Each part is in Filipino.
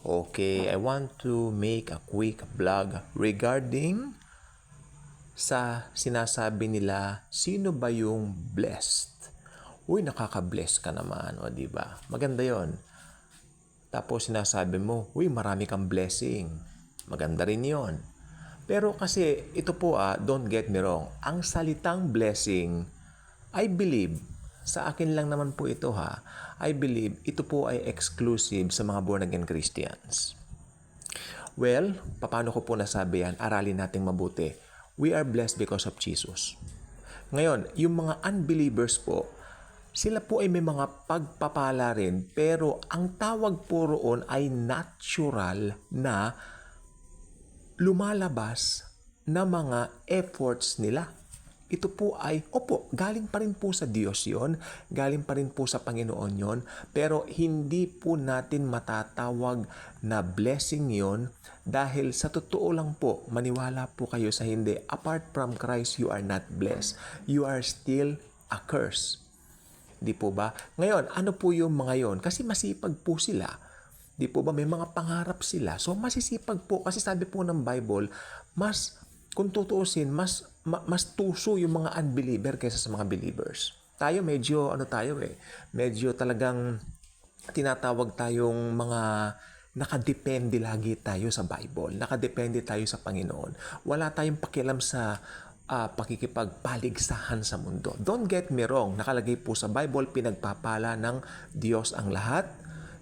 Okay, I want to make a quick vlog regarding sa sinasabi nila, sino ba yung blessed? Uy, nakaka-bless ka naman, o di ba? Maganda 'yon. Tapos sinasabi mo, uy, marami kang blessing. Maganda rin 'yon. Pero kasi ito po don't get me wrong, ang salitang blessing, I believe, sa akin lang naman po ito I believe ito po ay exclusive sa mga born again Christians. Well, paano ko po nasabi yan? Aralin natin mabuti. We are blessed because of Jesus. Ngayon, yung mga unbelievers po, sila po ay may mga pagpapala rin, pero ang tawag po roon ay natural na lumalabas na mga efforts nila. Ito po ay, galing pa rin po sa Diyos yon, galing pa rin po sa Panginoon yon, pero hindi po natin matatawag na blessing yon dahil sa totoo lang po, maniwala po kayo sa hindi, apart from Christ, you are not blessed. You are still a curse. Di po ba? Ngayon, ano po yung mga yon? Kasi masipag po sila. Di po ba? May mga pangarap sila. So, masisipag po. Kasi sabi po ng Bible, kung tutuusin, mas tuso yung mga unbeliever kaysa sa mga believers. Tayo medyo, medyo talagang tinatawag tayong mga nakadepende lagi tayo sa Bible. Nakadepende tayo sa Panginoon. Wala tayong pakialam sa pakikipagpaligsahan sa mundo. Don't get me wrong, nakalagay po sa Bible, pinagpapala ng Diyos ang lahat.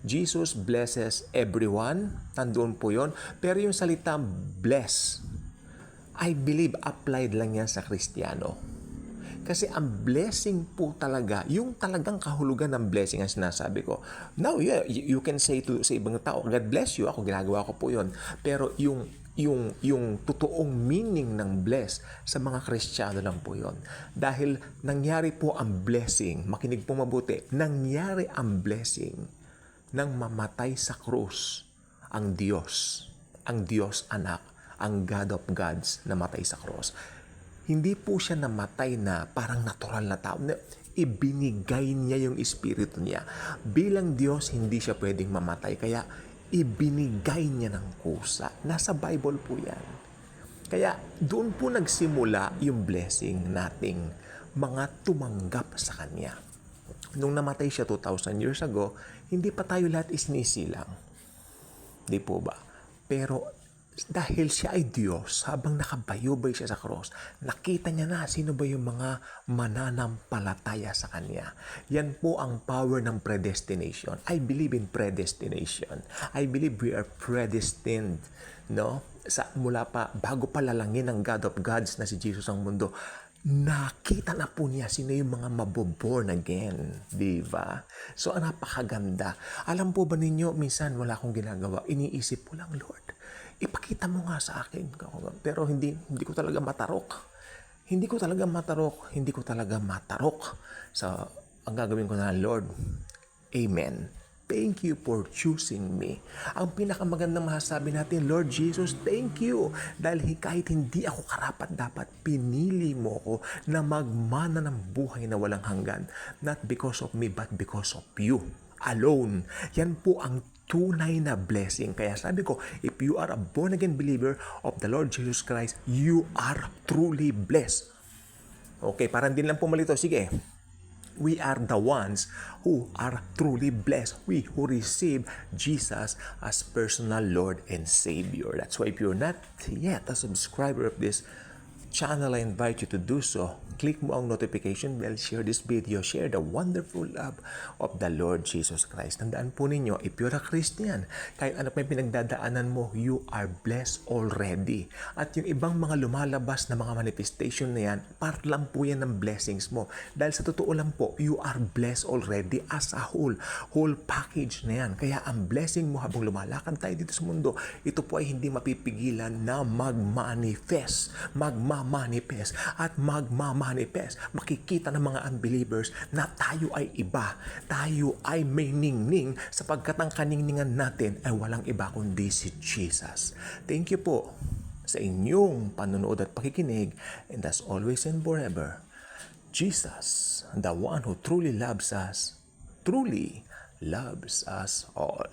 Jesus blesses everyone. Nandoon po yon. Pero yung salitang bless, I believe applied lang yan sa Kristiyano. Kasi ang blessing po talaga, yung talagang kahulugan ng blessing ang sinasabi ko. Now, yeah, you can say sa ibang tao, God bless you, ako ginagawa ko po yon. Pero yung totoong meaning ng bless sa mga Kristiyano lang po yon. Dahil nangyari po ang blessing, makinig po mabuti, nangyari ang blessing nang mamatay sa krus ang Diyos anak, ang God of gods na matay sa krus. Hindi po siya namatay na parang natural na tao. Ibinigay niya yung espiritu niya. Bilang Diyos, hindi siya pwedeng mamatay. Kaya ibinigay niya ng kusa. Nasa Bible po yan. Kaya doon po nagsimula yung blessing nating mga tumanggap sa Kanya. Nung namatay siya 2,000 years ago, hindi pa tayo lahat isinisilang. Di po ba? Pero dahil siya ay Diyos, habang nakabayubay siya sa cross, nakita niya na sino ba yung mga mananampalataya sa Kanya. Yan po ang power ng predestination. I believe in predestination. I believe we are predestined, no? Mula pa, bago pa lalangin ng God of gods na si Jesus ang mundo, nakita na po niya sino yung mga maboborn again. Diba? So, napakaganda. Alam po ba ninyo, minsan wala akong ginagawa. Iniisip ko lang, Lord, ipakita mo nga sa akin. Pero hindi ko talaga matarok. Hindi ko talaga matarok. So, ang gagawin ko na, Lord, Amen. Thank you for choosing me. Ang pinakamagandang masasabi natin, Lord Jesus, thank you. Dahil kahit hindi ako karapat-dapat, pinili mo ko na magmana ng buhay na walang hanggan. Not because of me, but because of you alone. Yan po ang tunay na blessing. Kaya sabi ko, if you are a born-again believer of the Lord Jesus Christ, you are truly blessed. Okay, parang din lang po malito. Sige. We are the ones who are truly blessed. We who receive Jesus as personal Lord and Savior. That's why if you're not yet a subscriber of this channel, I invite you to do so. Click mo ang notification bell, share this video, share the wonderful love of the Lord Jesus Christ. Tandaan po ninyo, if you're a Christian, kahit ano pa yung pinagdadaanan mo, you are blessed already. At yung ibang mga lumalabas na mga manifestation na yan, part lang po yan ng blessings mo. Dahil sa totoo lang po, you are blessed already as a whole package na yan. Kaya ang blessing mo habang lumalakad tayo dito sa mundo, ito po ay hindi mapipigilan na magmanifest at magmamanifest. Makikita ng mga unbelievers na tayo ay iba. Tayo ay may ningning sapagkat ang kaningningan natin ay walang iba kundi si Jesus. Thank you po sa inyong panonood at pakikinig, and as always and forever, Jesus, the one who truly loves us all.